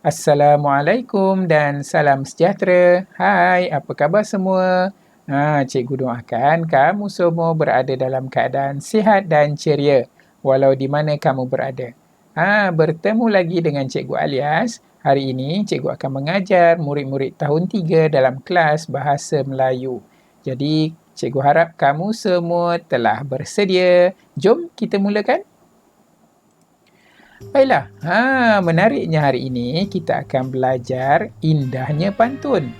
Assalamualaikum dan salam sejahtera. Hai, apa khabar semua? Cikgu doakan kamu semua berada dalam keadaan sihat dan ceria walau di mana kamu berada. Bertemu lagi dengan Cikgu Alias. Hari ini cikgu akan mengajar murid-murid tahun 3 dalam kelas Bahasa Melayu. Jadi, cikgu harap kamu semua telah bersedia. Jom kita mulakan. Baiklah, menariknya hari ini kita akan belajar indahnya pantun.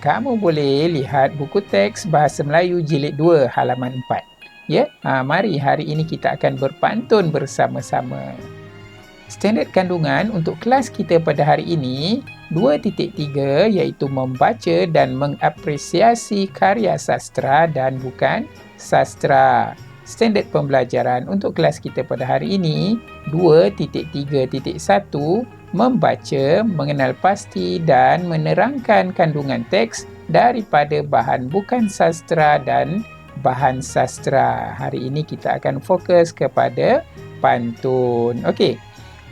Kamu boleh lihat buku teks Bahasa Melayu Jilid 2 halaman 4. Ya, mari hari ini kita akan berpantun bersama-sama. Standard kandungan untuk kelas kita pada hari ini 2.3 iaitu membaca dan mengapresiasi karya sastra dan bukan sastra. Standard pembelajaran untuk kelas kita pada hari ini 2.3.1 membaca, mengenal pasti dan menerangkan kandungan teks daripada bahan bukan sastra dan bahan sastra. Hari ini kita akan fokus kepada pantun. Okey.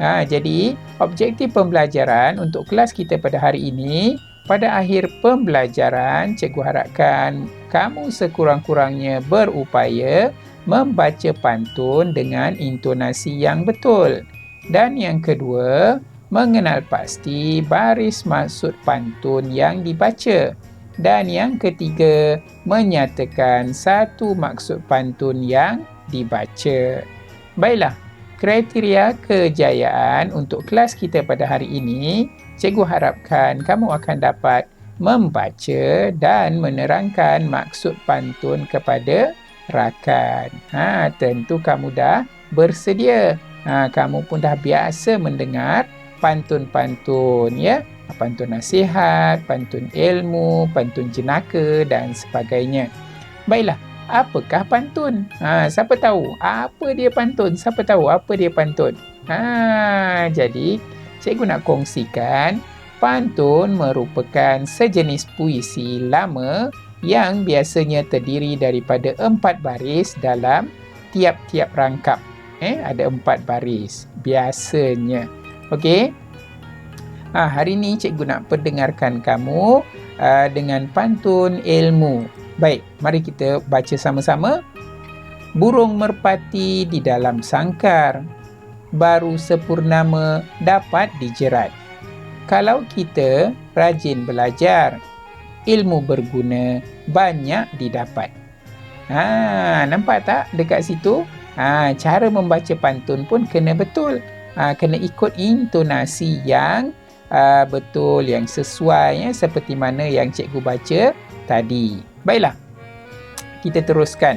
Jadi objektif pembelajaran untuk kelas kita pada hari ini, pada akhir pembelajaran cikgu harapkan kamu sekurang-kurangnya berupaya membaca pantun dengan intonasi yang betul. Dan yang kedua, mengenal pasti baris maksud pantun yang dibaca. Dan yang ketiga, menyatakan satu maksud pantun yang dibaca. Baiklah, kriteria kejayaan untuk kelas kita pada hari ini, cikgu harapkan kamu akan dapat membaca dan menerangkan maksud pantun kepada rakan. Tentu kamu dah bersedia. Kamu pun dah biasa mendengar pantun-pantun, ya. Pantun nasihat, pantun ilmu, pantun jenaka dan sebagainya. Baiklah, apakah pantun? Siapa tahu apa dia pantun? Siapa tahu apa dia pantun? Jadi cikgu nak kongsikan pantun merupakan sejenis puisi lama yang biasanya terdiri daripada 4 baris dalam tiap-tiap rangkap. Ada 4 baris biasanya. Okey. Hari ini cikgu nak perdengarkan kamu dengan pantun ilmu. Baik, mari kita baca sama-sama. Burung merpati di dalam sangkar, baru sepurnama dapat dijerat. Kalau kita rajin belajar, ilmu berguna banyak didapat. Nampak tak dekat situ? Cara membaca pantun pun kena betul. Kena ikut intonasi yang betul, yang sesuai, seperti mana yang cikgu baca tadi. Baiklah, kita teruskan.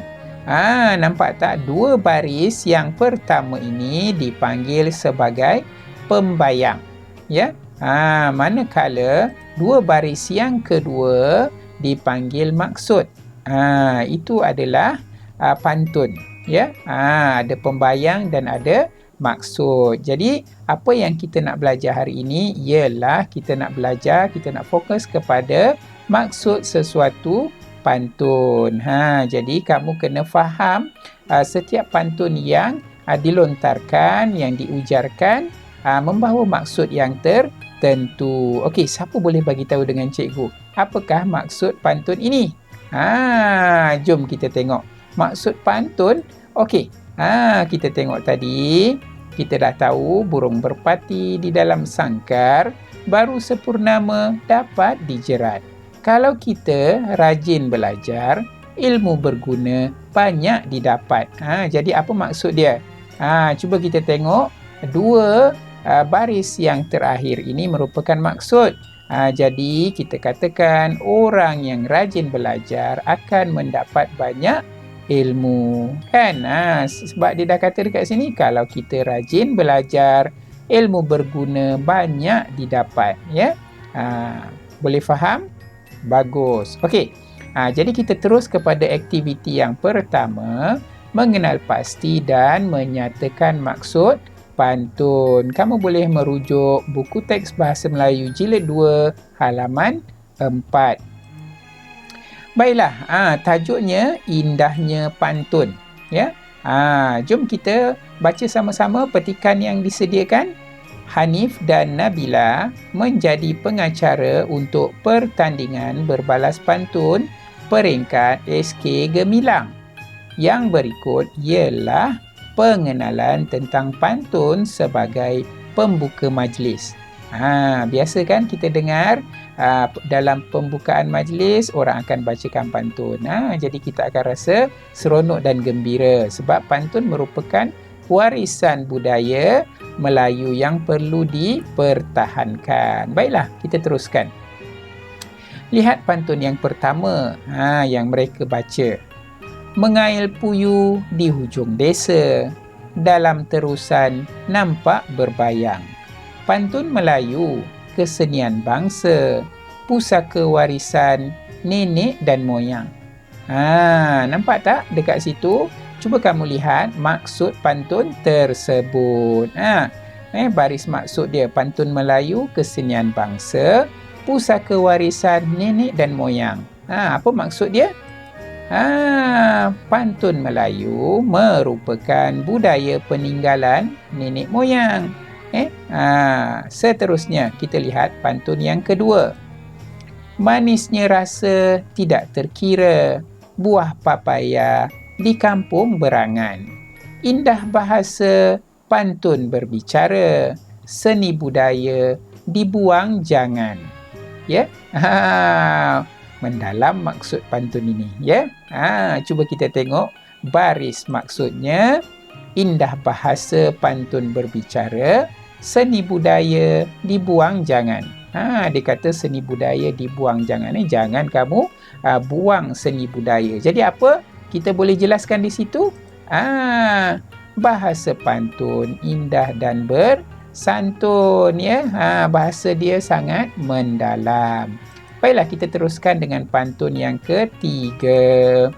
Nampak tak 2 baris yang pertama ini dipanggil sebagai pembayang. Ya. Manakala 2 baris yang kedua dipanggil maksud. Itu adalah pantun. Ya. Ada pembayang dan ada maksud. Jadi, apa yang kita nak belajar hari ini ialah kita nak belajar, kita nak fokus kepada maksud sesuatu pantun. Jadi, kamu kena faham setiap pantun yang dilontarkan, yang diujarkan membawa maksud yang tertentu. Okey, siapa boleh bagi tahu dengan cikgu? Apakah maksud pantun ini? Jom kita tengok. Maksud pantun, okey. Kita tengok tadi, kita dah tahu burung merpati di dalam sangkar, baru sepurnama dapat dijerat. Kalau kita rajin belajar, ilmu berguna banyak didapat. Jadi apa maksud dia? Cuba kita tengok 2 baris yang terakhir ini merupakan maksud. Jadi kita katakan orang yang rajin belajar akan mendapat banyak ilmu. Kan? Sebab dia dah kata dekat sini, kalau kita rajin belajar, ilmu berguna banyak didapat. Ya? Boleh faham? Bagus. Okey. Jadi kita terus kepada aktiviti yang pertama, mengenal pasti dan menyatakan maksud pantun. Kamu boleh merujuk buku teks Bahasa Melayu Jilid 2 halaman 4. Baiklah, tajuknya indahnya pantun. Ya. Jom kita baca sama-sama petikan yang disediakan. Hanif dan Nabila menjadi pengacara untuk pertandingan berbalas pantun peringkat SK Gemilang. Yang berikut ialah pengenalan tentang pantun sebagai pembuka majlis. Biasa kan kita dengar dalam pembukaan majlis orang akan bacakan pantun. Jadi kita akan rasa seronok dan gembira sebab pantun merupakan warisan budaya Melayu yang perlu dipertahankan. Baiklah, kita teruskan. Lihat pantun yang pertama yang mereka baca. Mengail puyuh di hujung desa, dalam terusan nampak berbayang. Pantun Melayu, kesenian bangsa, pusaka warisan nenek dan moyang. Nampak tak dekat situ? Cuba kamu lihat maksud pantun tersebut. Baris maksud dia, pantun Melayu, kesenian bangsa, pusaka warisan nenek dan moyang. Apa maksud dia? Pantun Melayu merupakan budaya peninggalan nenek moyang. Seterusnya kita lihat pantun yang kedua. Manisnya rasa tidak terkira, buah papaya di kampung berangan. Indah bahasa pantun berbicara, seni budaya dibuang jangan. Ya. Mendalam maksud pantun ini, ya. Cuba kita tengok baris maksudnya. Indah bahasa pantun berbicara, seni budaya dibuang jangan. Dia kata seni budaya dibuang jangan. Jangan kamu buang seni budaya. Jadi apa kita boleh jelaskan di situ? Bahasa pantun indah dan bersantun, ya. Bahasa dia sangat mendalam. Baiklah, kita teruskan dengan pantun yang ketiga.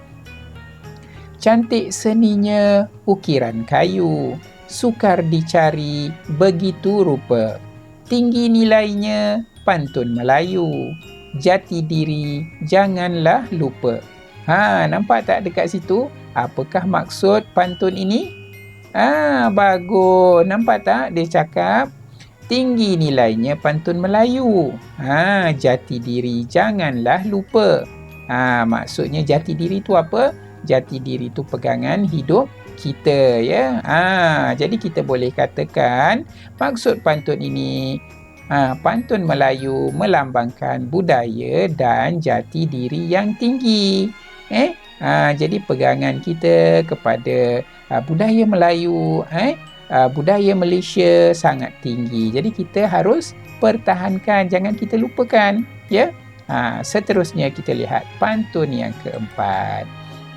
Cantik seninya ukiran kayu, sukar dicari begitu rupa. Tinggi nilainya pantun Melayu, jati diri janganlah lupa. Nampak tak dekat situ? Apakah maksud pantun ini? Bagus. Nampak tak dia cakap? Tinggi nilainya pantun Melayu. Jati diri janganlah lupa. Maksudnya jati diri itu apa? Jati diri itu pegangan hidup kita, ya. Jadi kita boleh katakan maksud pantun ini, pantun Melayu melambangkan budaya dan jati diri yang tinggi. Jadi pegangan kita kepada budaya Melayu, budaya Malaysia sangat tinggi. Jadi kita harus pertahankan, jangan kita lupakan, ya. Seterusnya kita lihat pantun yang keempat.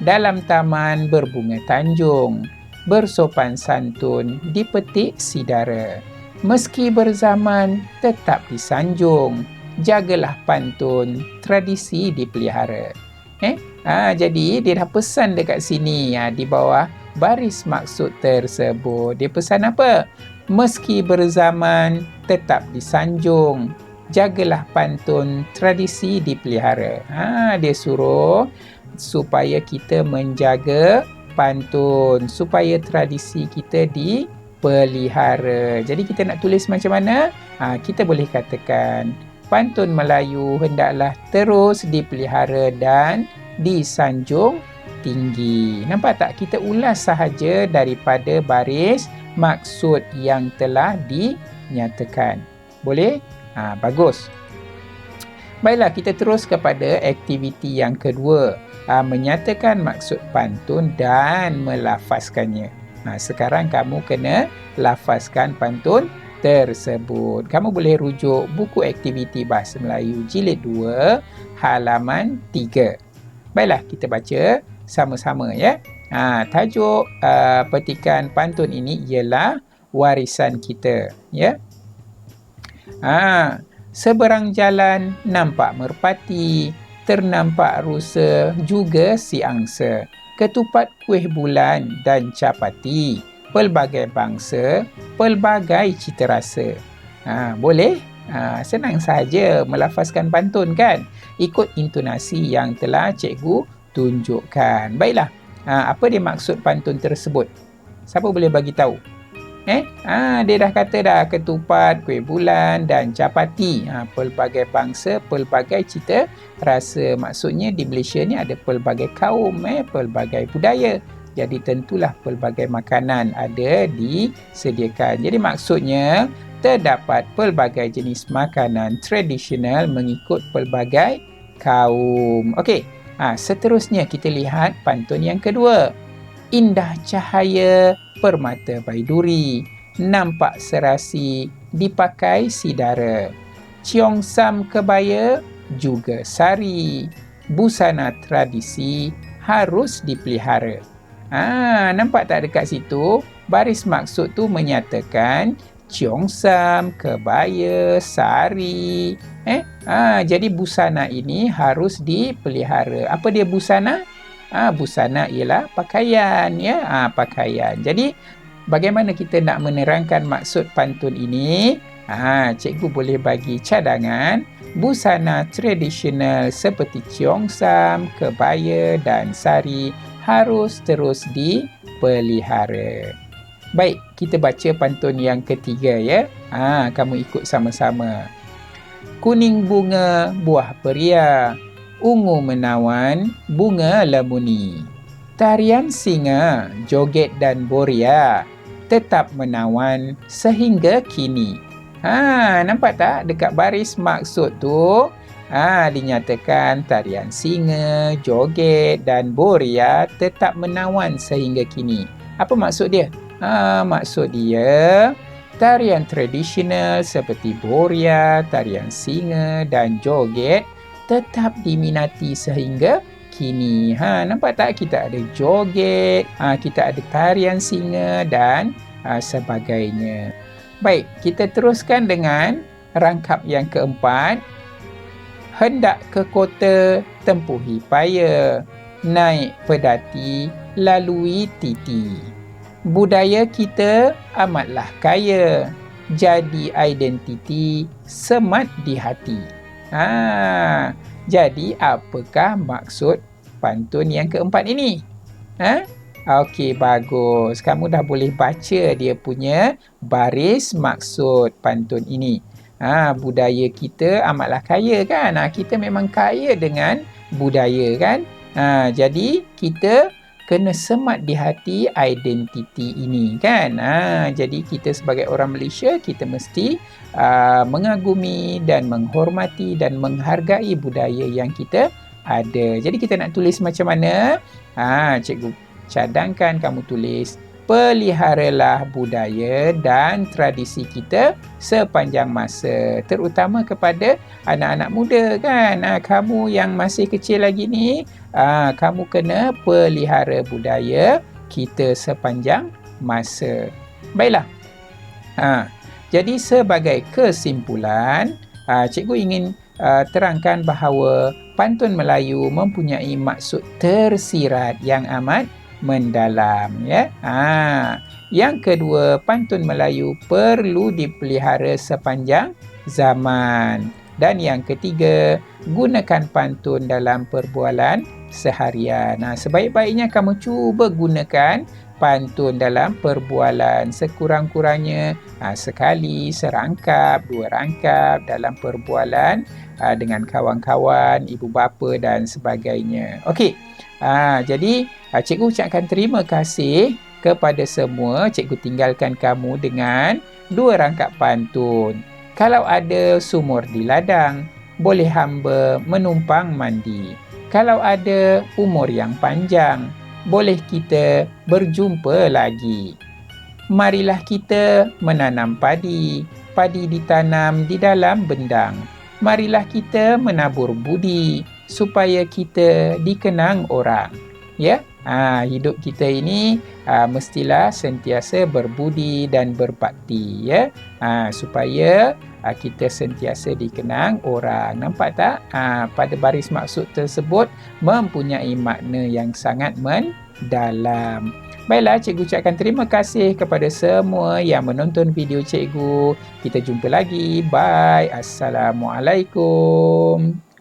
Dalam taman berbunga tanjung, bersopan santun dipetik sidara. Meski berzaman tetap disanjung, jagalah pantun tradisi dipelihara. Jadi dia dah pesan dekat sini, di bawah baris maksud tersebut. Dia pesan apa? Meski berzaman tetap disanjung, jagalah pantun tradisi dipelihara. Dia suruh supaya kita menjaga pantun, supaya tradisi kita dipelihara. Jadi kita nak tulis macam mana? Kita boleh katakan pantun Melayu hendaklah terus dipelihara dan disanjung tinggi. Nampak tak? Kita ulas sahaja daripada baris maksud yang telah dinyatakan. Boleh? Bagus. Baiklah, kita terus kepada aktiviti yang kedua. Menyatakan maksud pantun dan melafazkannya. Sekarang kamu kena lafazkan pantun tersebut. Kamu boleh rujuk buku aktiviti Bahasa Melayu Jilid 2 halaman 3. Baiklah, kita baca sama-sama, ya. Tajuk petikan pantun ini ialah warisan kita, ya. Seberang jalan nampak merpati, ternampak rusa juga si angsa, ketupat kuih bulan dan capati, pelbagai bangsa, pelbagai cita rasa. Boleh? Senang sahaja melafazkan pantun, kan? Ikut intonasi yang telah cikgu tunjukkan. Baiklah, apa dia maksud pantun tersebut? Siapa boleh bagi tahu? Dia dah kata dah ketupat, kuih bulan dan capati. Pelbagai bangsa, pelbagai cita rasa. Maksudnya di Malaysia ni ada pelbagai kaum, pelbagai budaya. Jadi tentulah pelbagai makanan ada disediakan. Jadi maksudnya terdapat pelbagai jenis makanan tradisional mengikut pelbagai kaum. Okey. Seterusnya kita lihat pantun yang kedua. Indah cahaya permata baiduri, nampak serasi dipakai sidara. Ciongsam kebaya juga sari, busana tradisi harus dipelihara. Nampak tak dekat situ? Baris maksud tu menyatakan ciongsam, kebaya, sari. Jadi busana ini harus dipelihara. Apa dia busana? Busana ialah pakaian, ya. Pakaian. Jadi bagaimana kita nak menerangkan maksud pantun ini? Cikgu boleh bagi cadangan. Busana tradisional seperti ciongsam, kebaya dan sari harus terus dipelihara. Baik, kita baca pantun yang ketiga, ya. Kamu ikut sama-sama. Kuning bunga buah peria, ungu menawan bunga lemuni. Tarian singa, joget dan boria tetap menawan sehingga kini. Nampak tak dekat baris maksud tu? Dinyatakan tarian singa, joget dan boria tetap menawan sehingga kini. Apa maksud dia? Maksud dia tarian tradisional seperti boria, tarian singa dan joget tetap diminati sehingga kini. Nampak tak? Kita ada joget, kita ada tarian singa dan sebagainya. Baik, kita teruskan dengan rangkap yang keempat. Hendak ke kota tempuhi paya, naik pedati lalui titi. Budaya kita amatlah kaya, jadi identiti semat di hati. Jadi apakah maksud pantun yang keempat ini? Okey, bagus. Kamu dah boleh baca dia punya baris maksud pantun ini. Budaya kita amatlah kaya, kan? Kita memang kaya dengan budaya, kan? Jadi kita kena semat di hati identiti ini, kan? Jadi kita sebagai orang Malaysia, kita mesti mengagumi dan menghormati dan menghargai budaya yang kita ada. Jadi kita nak tulis macam mana? Cikgu cadangkan kamu tulis, peliharalah budaya dan tradisi kita sepanjang masa, terutama kepada anak-anak muda, kan? Kamu yang masih kecil lagi ni, kamu kena pelihara budaya kita sepanjang masa. Baiklah. Jadi sebagai kesimpulan, cikgu ingin terangkan bahawa pantun Melayu mempunyai maksud tersirat yang amat mendalam, ya. Yang kedua, pantun Melayu perlu dipelihara sepanjang zaman. Dan yang ketiga, gunakan pantun dalam perbualan seharian. Sebaik-baiknya kamu cuba gunakan pantun dalam perbualan sekurang-kurangnya sekali, serangkap, dua rangkap dalam perbualan dengan kawan-kawan, ibu bapa dan sebagainya. Okey. Jadi cikgu ucapkan terima kasih kepada semua. Cikgu tinggalkan kamu dengan dua rangkap pantun. Kalau ada sumur di ladang, boleh hamba menumpang mandi. Kalau ada umur yang panjang, boleh kita berjumpa lagi. Marilah kita menanam padi. Padi ditanam di dalam bendang. Marilah kita menabur budi supaya kita dikenang orang. Ya, hidup kita ini mestilah sentiasa berbudi dan berbakti, ya. Supaya kita sentiasa dikenang orang. Nampak tak? Pada baris maksud tersebut mempunyai makna yang sangat mendalam. Baiklah, cikgu ucapkan terima kasih kepada semua yang menonton video cikgu. Kita jumpa lagi. Bye. Assalamualaikum.